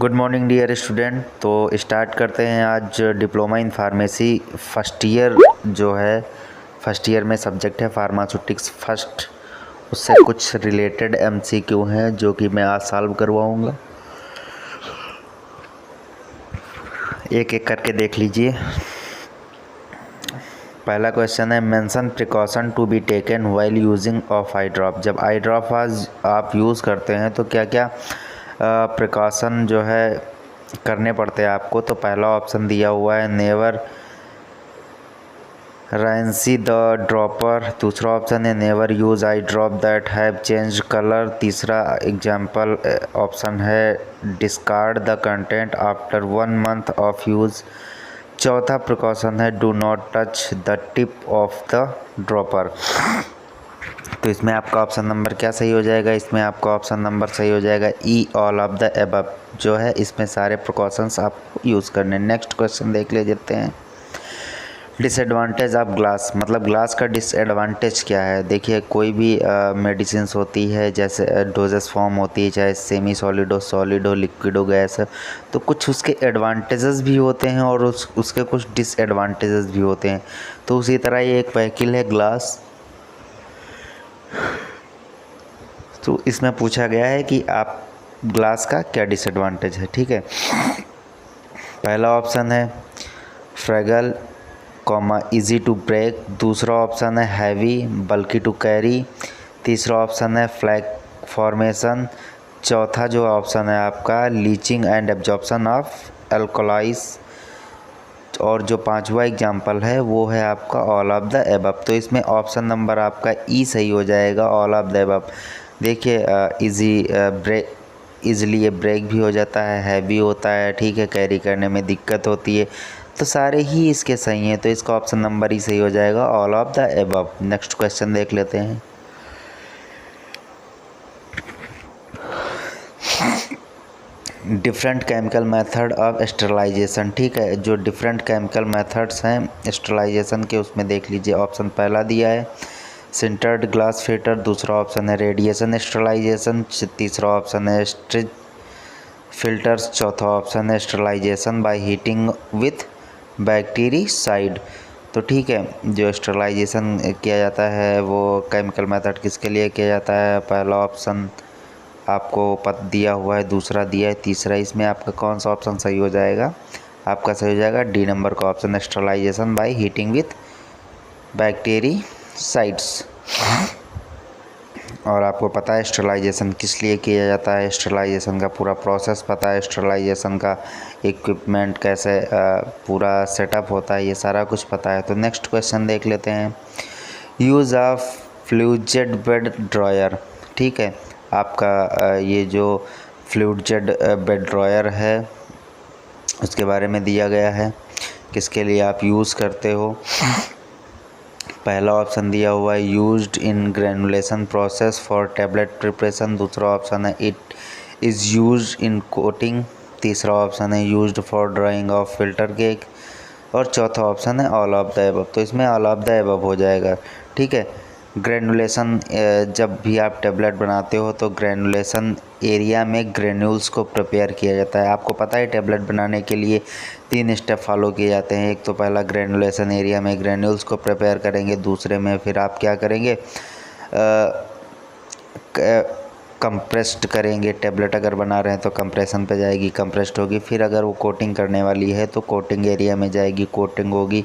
Good morning dear student. तो start करते हैं आज diploma in pharmacy first year जो है। फर्स्ट ईयर में सब्जेक्ट है फार्मास्यूटिक्स फर्स्ट। उससे कुछ रिलेटेड एमसीक्यू हैं जो कि मैं आज सॉल्व करवाऊंगा। एक एक करके देख लीजिए। पहला क्वेश्चन है mention precaution to be taken while using of eye drop. जब आई ड्रॉप आप यूज़ करते हैं तो क्या क्या प्रिकॉशन जो है करने पड़ते हैं आपको। तो पहला ऑप्शन दिया हुआ है नेवर रैंसी द ड्रॉपर। दूसरा ऑप्शन है never use I drop that have change colour. तीसरा एग्जाम्पल ऑप्शन है discard the content after 1 month of use. चौथा प्रिकॉशन है do not touch the tip of the dropper. तो इसमें आपका ऑप्शन नंबर क्या सही हो जाएगा? इसमें आपका ऑप्शन नंबर सही हो जाएगा ई ऑल ऑफ द एबव जो है। इसमें सारे प्रिकॉशंस आपको यूज़ करने। नेक्स्ट क्वेश्चन देख लेते हैं। डिसएडवांटेज ऑफ ग्लास, मतलब ग्लास का डिसएडवांटेज क्या है। देखिए कोई भी मेडिसिन्स होती है जैसे डोजेस फॉर्म होती है, चाहे सेमी सॉलिड हो, सॉलिड हो, लिक्विड हो, गैस, तो कुछ उसके एडवांटेजेस भी होते हैं और उसके कुछ डिसएडवांटेजेस भी होते हैं। तो उसी तरह ये एक व्हीकल है ग्लास। तो इसमें पूछा गया है कि आप ग्लास का क्या डिसएडवांटेज है। ठीक है, पहला ऑप्शन है फ्रेगल इजी टू ब्रेक। दूसरा ऑप्शन है हैवी बल्कि टू कैरी। तीसरा ऑप्शन है फ्लैग फॉर्मेशन। चौथा जो ऑप्शन है आपका लीचिंग एंड एब्जॉर्प्शन ऑफ एल्कोलाइज। और जो पांचवा एग्जाम्पल है वो है आपका ऑल ऑफ द एबव। तो इसमें ऑप्शन नंबर आपका ई सही हो जाएगा, ऑल ऑफ द एबव। देखिए ईज़िली ये ब्रेक भी हो जाता है, हैवी होता है, ठीक है, कैरी करने में दिक्कत होती है, तो सारे ही इसके सही हैं। तो इसका ऑप्शन नंबर ही सही हो जाएगा, all of the above. Next question देख लेते हैं। Different chemical method of sterilisation. ठीक है, जो डिफरेंट केमिकल मेथड्स हैं स्टरलाइजेशन के उसमें देख लीजिए। ऑप्शन पहला दिया है सिंटर्ड ग्लास फिल्टर। दूसरा ऑप्शन है रेडिएशन स्टरलाइजेशन। तीसरा ऑप्शन है स्ट्रिज फिल्टर्स। चौथा ऑप्शन है sterilisation by heating with bactericide. तो ठीक है, जो स्टरलाइजेशन किया जाता है वो केमिकल मेथड किसके लिए किया जाता है। पहला ऑप्शन आपको पद दिया हुआ है, दूसरा दिया है, तीसरा। इसमें आपका कौन सा ऑप्शन सही हो जाएगा? आपका सही हो जाएगा डी नंबर का option sterilisation by heating with bactericides. और आपको पता है स्टरलाइजेशन किस लिए किया जाता है, स्टरलाइजेशन का पूरा प्रोसेस पता है, स्टरलाइजेशन का इक्विपमेंट कैसे पूरा सेटअप होता है, ये सारा कुछ पता है। तो नेक्स्ट क्वेश्चन देख लेते हैं। Use of fluid bed dryer. ठीक है, आपका ये जो फ्लूइड बेड ड्रॉयर है उसके बारे में दिया गया है, किसके लिए आप यूज़ करते हो। पहला ऑप्शन दिया हुआ है used in granulation process for tablet preparation. दूसरा ऑप्शन है it is used in coating. तीसरा ऑप्शन है used for drying of filter cake. और चौथा ऑप्शन है ऑल ऑफ द एबव। तो इसमें ऑल ऑफ द एबव हो जाएगा। ठीक है, ग्रेनुलेशन जब भी आप टैबलेट बनाते हो तो ग्रेनुलेशन एरिया में ग्रेन्यूल्स को प्रिपेयर किया जाता है। आपको पता है टैबलेट बनाने के लिए 3 स्टेप फॉलो किए जाते हैं। एक तो पहला ग्रेनुलेशन एरिया में ग्रेन्यूल्स को प्रिपेयर करेंगे, दूसरे में फिर आप क्या करेंगे कंप्रेस्ड करेंगे। टैबलेट अगर बना रहे हैं तो कंप्रेशन पे जाएगी, कंप्रेस्ड होगी। फिर अगर वो कोटिंग करने वाली है तो कोटिंग एरिया में जाएगी, कोटिंग होगी।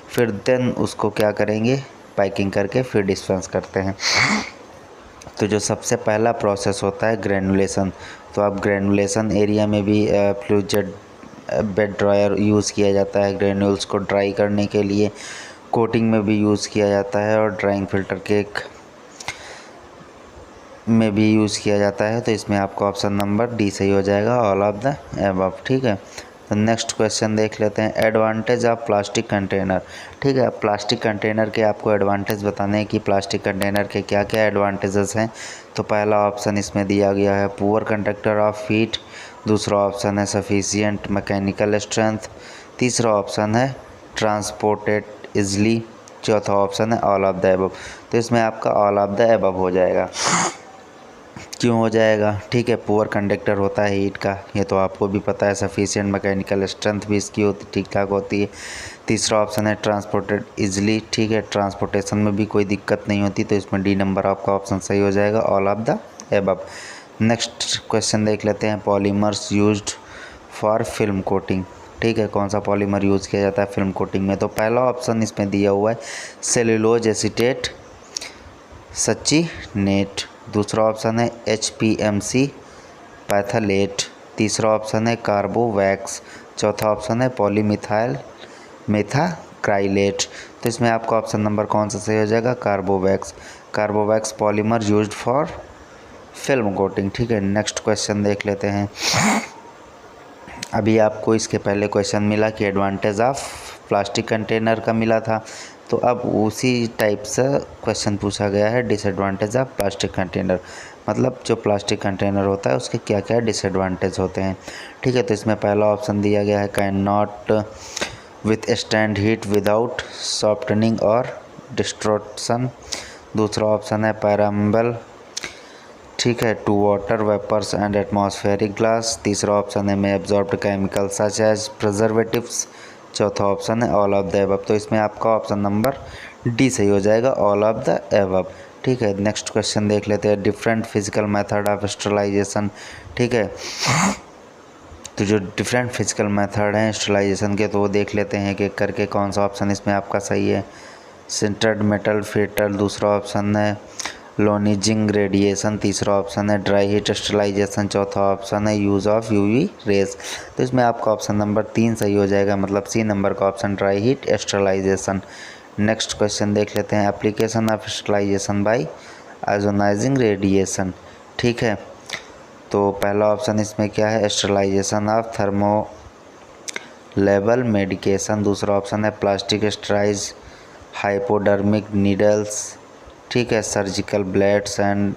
फिर देन उसको क्या करेंगे पैकिंग करके फिर डिस्पेंस करते हैं। तो जो सबसे पहला प्रोसेस होता है ग्रेनुलेशन। तो आप ग्रेनुलेशन एरिया में भी फ्लूइड बेड ड्रायर यूज़ किया जाता है ग्रेन्यूल्स को ड्राई करने के लिए। कोटिंग में भी यूज़ किया जाता है और ड्राइंग फिल्टर केक में भी यूज़ किया जाता है। तो इसमें आपका ऑप्शन नंबर डी सही हो जाएगा, ऑल ऑफ द एबव। ठीक है, तो नेक्स्ट क्वेश्चन देख लेते हैं। Advantage of plastic container. ठीक है, प्लास्टिक कंटेनर के आपको एडवांटेज बताने हैं कि प्लास्टिक कंटेनर के क्या क्या एडवांटेजेस हैं। तो पहला ऑप्शन इसमें दिया गया है पुअर कंडक्टर ऑफ हीट। दूसरा ऑप्शन है सफिशिएंट मैकेनिकल स्ट्रेंथ। तीसरा ऑप्शन है ट्रांसपोर्टेड इजली। चौथा ऑप्शन है ऑल ऑफ द एबव। तो इसमें आपका ऑल ऑफ द एबव हो जाएगा। क्यों हो जाएगा? ठीक है, पुअर कंडक्टर होता है हीट का, ये तो आपको भी पता है। सफिशिएंट मैकेनिकल स्ट्रेंथ भी इसकी होती ठीक ठाक होती है। तीसरा ऑप्शन है ट्रांसपोर्टेड इजली, ठीक है, ट्रांसपोर्टेशन में भी कोई दिक्कत नहीं होती, तो इसमें डी नंबर आपका ऑप्शन सही हो जाएगा, all of the above. Next question देख लेते हैं, polymers used for film coating, ठीक है, कौन सा पॉलीमर यूज़ किया जाता है फिल्म कोटिंग में? तो पहला ऑप्शन इसमें दिया हुआ है सेल्यूलोज एसीटेट सच्ची नेट, दूसरा ऑप्शन है HPMC पैथलेट, तीसरा ऑप्शन है कार्बोवैक्स, चौथा ऑप्शन है पॉलीमिथाइल मेथाक्राइलेट। तो इसमें आपका ऑप्शन नंबर कौन सा सही हो जाएगा? Corbevax. Corbevax polymer used for film coating, ठीक है। नेक्स्ट क्वेश्चन देख लेते हैं। अभी आपको इसके पहले क्वेश्चन मिला कि एडवांटेज ऑफ प्लास्टिक कंटेनर का मिला था, तो अब उसी टाइप से क्वेश्चन पूछा गया है डिसएडवांटेज ऑफ प्लास्टिक कंटेनर, मतलब जो प्लास्टिक कंटेनर होता है उसके क्या क्या डिसएडवांटेज होते हैं, ठीक है। तो इसमें पहला ऑप्शन दिया गया है can not withstand heat without softening और डिस्ट्रोशन, दूसरा ऑप्शन है पैराम्बल, ठीक है, to water vapours and atmospheric glass, तीसरा ऑप्शन है may absorbed chemical such as preservatives, चौथा ऑप्शन है ऑल ऑफ द एबव। तो इसमें आपका ऑप्शन नंबर डी सही हो जाएगा, ऑल ऑफ द एबव, ठीक है। नेक्स्ट क्वेश्चन देख लेते हैं, different physical method of sterilisation, ठीक है। तो जो डिफरेंट फिजिकल मेथड हैं स्टरलाइजेशन के, तो वो देख लेते हैं कि करके कौन सा ऑप्शन इसमें आपका सही है। सिंटर्ड मेटल फिल्टर, दूसरा ऑप्शन है लोनिजिंग रेडिएशन, तीसरा ऑप्शन है ड्राई हीट स्टरलाइजेशन, चौथा ऑप्शन है यूज़ ऑफ यूवी रेज। तो इसमें आपका ऑप्शन नंबर 3 सही हो जाएगा, मतलब सी नंबर का option dry heat sterilisation. Next question देख लेते हैं, application of sterilisation by ionising radiation, ठीक है। तो पहला ऑप्शन इसमें क्या है, sterilisation of thermo level medication, दूसरा ऑप्शन है प्लास्टिक स्टराइज हाइपोडर्मिक नीडल्स, ठीक है, surgical blades and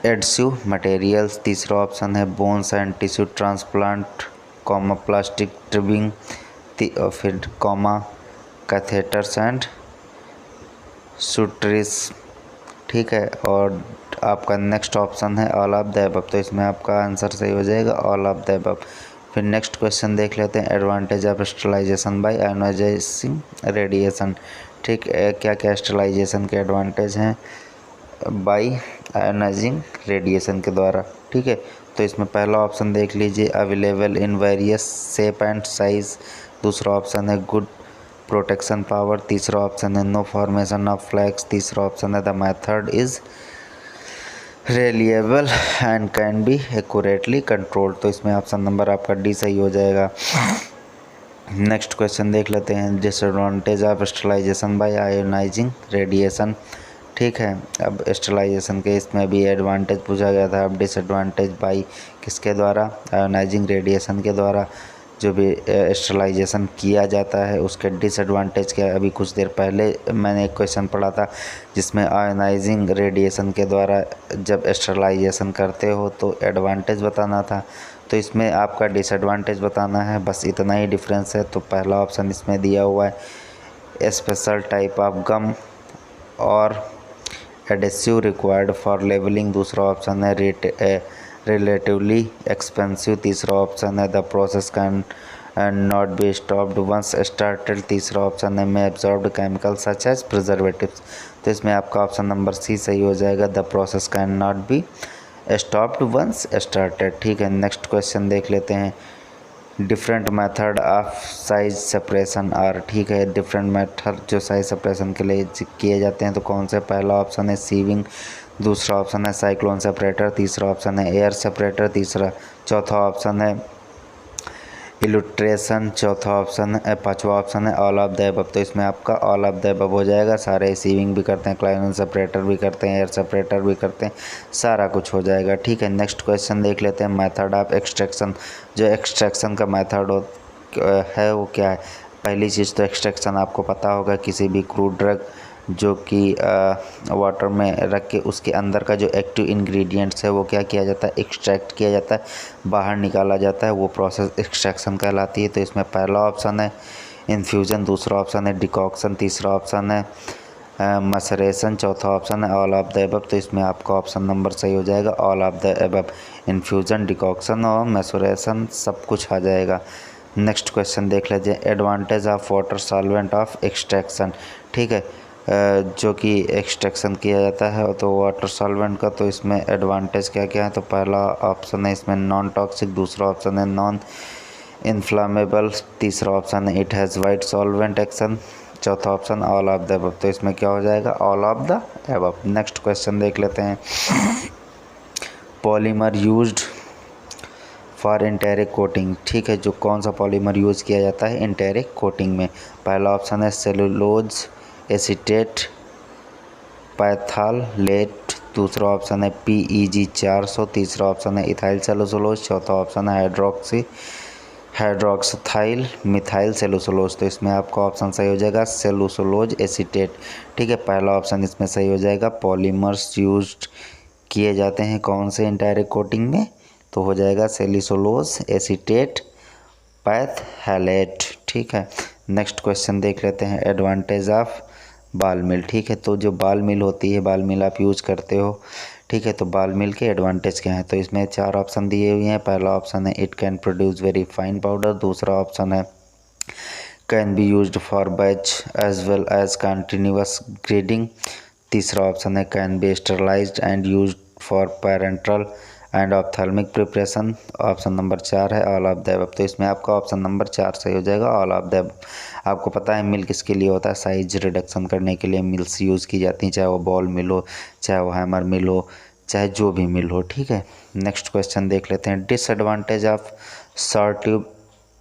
adhesive materials, तीसरा ऑप्शन है bones and tissue transplant comma plastic tubing, फिर कॉमा कैथेटर्स एंड सुट्रिस, ठीक है। और आपका नेक्स्ट ऑप्शन है ऑल ऑफ द अबव, तो इसमें आपका आंसर सही हो जाएगा, ऑल ऑफ द अबव। फिर नेक्स्ट क्वेश्चन देख लेते हैं, advantage of sterilisation by ionising radiation, ठीक है, क्या क्या स्टरलाइजेशन के एडवांटेज हैं बाय आयोनाइजिंग रेडिएशन के द्वारा, ठीक है। तो इसमें पहला ऑप्शन देख लीजिए, available in various shape and size, दूसरा ऑप्शन है गुड प्रोटेक्शन पावर, तीसरा ऑप्शन है नो फॉर्मेशन ऑफ फ्लैक्स, तीसरा ऑप्शन है the method is reliable and can be accurately controlled. तो इसमें ऑप्शन नंबर आपका डी सही हो जाएगा। नेक्स्ट क्वेश्चन देख लेते हैं, disadvantage of sterilisation by ionising radiation, ठीक है। अब स्टरलाइजेशन के इसमें भी एडवांटेज पूछा गया था, अब डिसएडवांटेज बाय किसके द्वारा, आयोनाइजिंग रेडिएशन के द्वारा जो भी स्टरलाइजेशन किया जाता है उसके डिसएडवांटेज के। अभी कुछ देर पहले मैंने एक क्वेश्चन पढ़ा था जिसमें आयोनाइजिंग रेडिएशन के द्वारा जब स्टरलाइजेशन करते हो तो एडवांटेज बताना था, तो इसमें आपका डिसएडवांटेज बताना है, बस इतना ही डिफरेंस है। तो पहला ऑप्शन इसमें दिया हुआ है स्पेशल टाइप ऑफ गम और एडेसिव रिक्वायर्ड फॉर लेवलिंग, दूसरा ऑप्शन है रिलेटिवली एक्सपेंसिव, तीसरा ऑप्शन है the process can not be stopped once started, तीसरा ऑप्शन है may absorbed chemical such as preservatives. तो इसमें आपका ऑप्शन नंबर सी सही हो जाएगा, the process can not be stopped once started, ठीक है। नेक्स्ट क्वेश्चन देख लेते हैं, different method of size separation are, ठीक है, डिफरेंट मेथड जो साइज सेपरेशन के लिए किए जाते हैं तो कौन से, पहला ऑप्शन है सीविंग, दूसरा ऑप्शन है साइक्लोन सेपरेटर, तीसरा ऑप्शन है एयर सेपरेटर, चौथा ऑप्शन है इल्यूट्रेशन, पांचवा ऑप्शन है ऑल ऑफ द अबव। तो इसमें आपका ऑल ऑफ द अबव हो जाएगा, सारे सीविंग भी करते हैं, क्लाइनन सेपरेटर भी करते हैं, एयर सेपरेटर भी करते हैं, सारा कुछ हो जाएगा, ठीक है। नेक्स्ट क्वेश्चन देख लेते हैं, मेथड ऑफ एक्सट्रैक्शन, जो एक्सट्रैक्शन का मेथड है वो क्या है। पहली चीज़ तो एक्सट्रैक्शन आपको पता होगा, किसी भी क्रूड ड्रग जो कि वाटर में रख के उसके अंदर का जो एक्टिव इंग्रेडिएंट्स है वो क्या किया जाता है, एक्सट्रैक्ट किया जाता है, बाहर निकाला जाता है, वो प्रोसेस एक्सट्रैक्शन कहलाती है। तो इसमें पहला ऑप्शन है इन्फ्यूज़न, दूसरा ऑप्शन है डिकॉक्शन, तीसरा ऑप्शन है मसरेशन चौथा ऑप्शन है ऑल ऑफ द एबव, तो इसमें आपका ऑप्शन नंबर सही हो जाएगा all of the above. Infusion, decoction और मैसोरेशन सब कुछ आ जाएगा। नेक्स्ट क्वेश्चन देख लीजिए, advantage of water solvent of extraction. ठीक है, जो कि एक्सट्रैक्शन किया जाता है तो वाटर सॉल्वेंट का, तो इसमें एडवांटेज क्या क्या है, तो पहला ऑप्शन है इसमें नॉन टॉक्सिक, दूसरा ऑप्शन है नॉन इन्फ्लामेबल, तीसरा ऑप्शन है it has wide solvent action, चौथा option all of the above, तो इसमें क्या हो जाएगा all of the above. Next question देख लेते हैं, polymer used for enteric coating. ठीक है, जो कौन सा पॉलीमर यूज़ किया जाता है इंटेरिक कोटिंग में, पहला ऑप्शन है सेलुलोज एसीटेट पैथालेट, दूसरा ऑप्शन है PEG 400, तीसरा ऑप्शन है इथाइल सेलुलोज, चौथा ऑप्शन है हाइड्रोक्साइल मिथाइल सेलुलोज, तो इसमें आपका ऑप्शन सही हो जाएगा सेलुलोज एसीटेट। ठीक है, पहला ऑप्शन इसमें सही हो जाएगा, पॉलीमर्स यूज्ड किए जाते हैं कौन से इंटेरिक कोटिंग में, तो हो जाएगा सेलुलोज एसीटेट पैथैलेट। ठीक है, नेक्स्ट क्वेश्चन देख लेते हैं, एडवांटेज ऑफ बाल मिल। ठीक है, तो जो बाल मिल होती है, बाल मिल आप यूज़ करते हो, ठीक है, तो बाल मिल के एडवांटेज क्या है, तो इसमें 4 ऑप्शन दिए हुए हैं। पहला ऑप्शन है it can produce very fine powder, दूसरा ऑप्शन है can be used for batch as well as continuous grading, तीसरा ऑप्शन है can be sterilised and used for parental and ophthalmic preparation, option number 4 है all of the above, तो इसमें आपका option number 4 सही हो जाएगा ऑल ऑफ द अबव। आपको पता है मिल किसके लिए होता है, साइज रिडक्शन करने के लिए मिल्स यूज़ की जाती हैं, चाहे वो बॉल मिल हो, चाहे वो हैमर मिल हो, चाहे जो भी मिल हो। ठीक है, नेक्स्ट क्वेश्चन देख लेते हैं, डिसएडवांटेज ऑफ शॉर्ट ट्यूब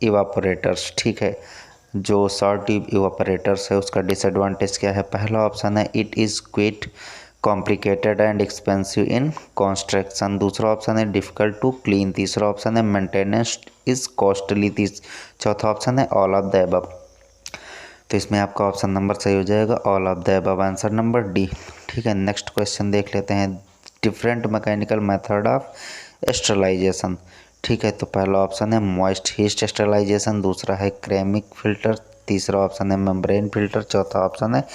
इवापोरेटर्स। ठीक है, जो शॉर्ट ट्यूब इवापोरेटर्स है उसका डिसएडवांटेज क्या है, पहला ऑप्शन है it is quite complicated and expensive in construction, दूसरा ऑप्शन है डिफ़िकल्ट टू क्लीन, तीसरा ऑप्शन है मेंटेनेंस इज़ कॉस्टली, चौथा ऑप्शन है ऑल ऑफ द अबव, तो इसमें आपका ऑप्शन नंबर सही हो जाएगा all of the above, answer number D. ठीक है, नेक्स्ट क्वेश्चन देख लेते हैं, different mechanical method of sterilisation. ठीक है, तो पहला ऑप्शन है मॉइस्ट हीट स्टरलाइजेशन, दूसरा है क्रेमिक फिल्टर, तीसरा ऑप्शन है मेम्ब्रेन फिल्टर, चौथा ऑप्शन है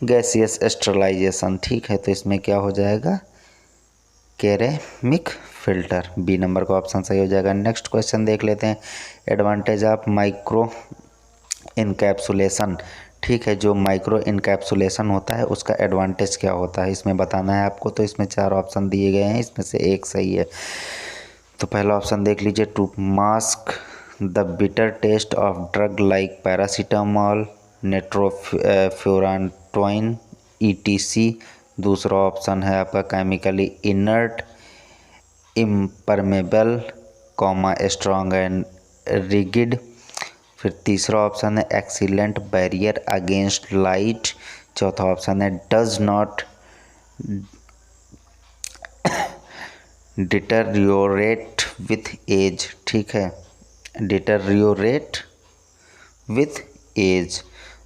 गैसियस स्टरलाइजेशन। ठीक है, तो इसमें क्या हो जाएगा केरेमिक फिल्टर, बी नंबर का ऑप्शन सही हो जाएगा। नेक्स्ट क्वेश्चन देख लेते हैं, एडवांटेज ऑफ माइक्रो इनकैप्सुलेशन। ठीक है, जो माइक्रो इनकैप्सुलेशन होता है उसका एडवांटेज क्या होता है इसमें बताना है आपको, तो इसमें 4 ऑप्शन दिए गए हैं, इसमें से एक सही है। तो पहला ऑप्शन देख लीजिए, to mask the bitter taste of drug like paracetamol nitrofurantoin ETC, दूसरा ऑप्शन है आपका chemically inert impermeable strong and rigid, फिर तीसरा ऑप्शन है एक्सीलेंट बैरियर अगेंस्ट लाइट, चौथा ऑप्शन है does not deteriorate with age. ठीक है, डिटेरियोरेट विथ एज,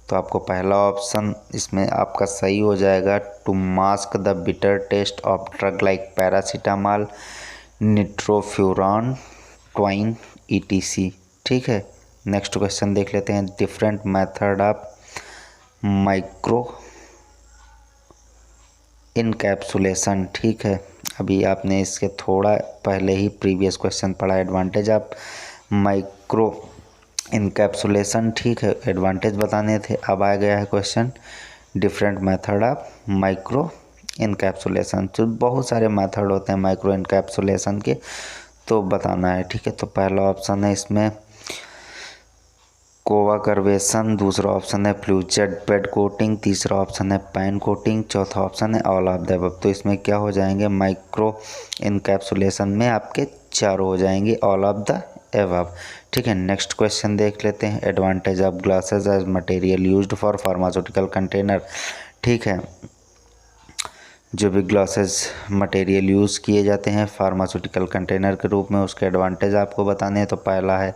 तो आपको पहला ऑप्शन इसमें आपका सही हो जाएगा, to mask the bitter taste of drug like paracetamol nitrofurantoin ETC। ठीक है, नेक्स्ट क्वेश्चन देख लेते हैं, different method of microencapsulation. ठीक है, अभी आपने इसके थोड़ा पहले ही प्रीवियस क्वेश्चन पढ़ा, एडवांटेज ऑफ माइक्रो इनकैप्सुलेशन। ठीक है, एडवांटेज बताने थे, अब आ गया है question different method of microencapsulation. तो बहुत सारे मेथड होते हैं माइक्रो इनकैप्सुलेशन के, तो बताना है। ठीक है, तो पहला ऑप्शन है इसमें कोवा कर्वेशन, दूसरा ऑप्शन है फ्लूचेड बेड कोटिंग, तीसरा ऑप्शन है पैन कोटिंग, चौथा ऑप्शन है ऑल ऑफ द अबव, तो इसमें क्या हो जाएंगे माइक्रो इनकैप्सुलेशन में आपके 4 हो जाएंगे ऑल ऑफ द अबव। ठीक है, नेक्स्ट क्वेश्चन देख लेते हैं, advantage of glasses as material used for pharmaceutical container. ठीक है, जो भी ग्लासेस मटेरियल यूज़ किए जाते हैं फार्मास्यूटिकल कंटेनर के रूप में, उसके एडवांटेज आपको बताने हैं, तो पहला है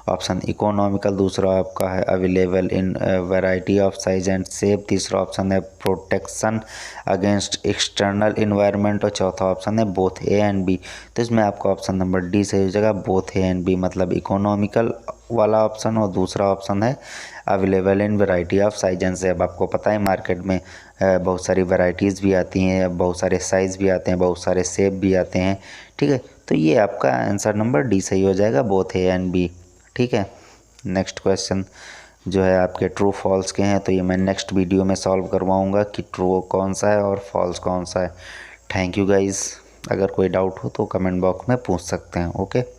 ऑप्शन इकोनॉमिकल, दूसरा आपका है available in variety of size and shape, तीसरा ऑप्शन है प्रोटेक्शन अगेंस्ट एक्सटर्नल इन्वायरमेंट, और चौथा ऑप्शन है बोथ A एंड B, तो इसमें आपका ऑप्शन नंबर डी सही हो जाएगा, बोथ A एंड B, मतलब इकोनॉमिकल वाला ऑप्शन और दूसरा ऑप्शन है available in variety of size and shape. आपको पता है मार्केट में बहुत सारी वैरायटीज़ भी आती हैं, बहुत सारे साइज़ भी आते हैं, बहुत सारे शेप भी आते हैं। ठीक है, तो ये आपका आंसर नंबर डी सही हो जाएगा, बोथ ए एंड बी। ठीक है, नेक्स्ट क्वेश्चन जो है आपके ट्रू फॉल्स के हैं, तो ये मैं नेक्स्ट वीडियो में सॉल्व करवाऊँगा कि ट्रू कौन सा है और फॉल्स कौन सा है। थैंक यू गाइज़, अगर कोई डाउट हो तो कमेंट बॉक्स में पूछ सकते हैं। ओके।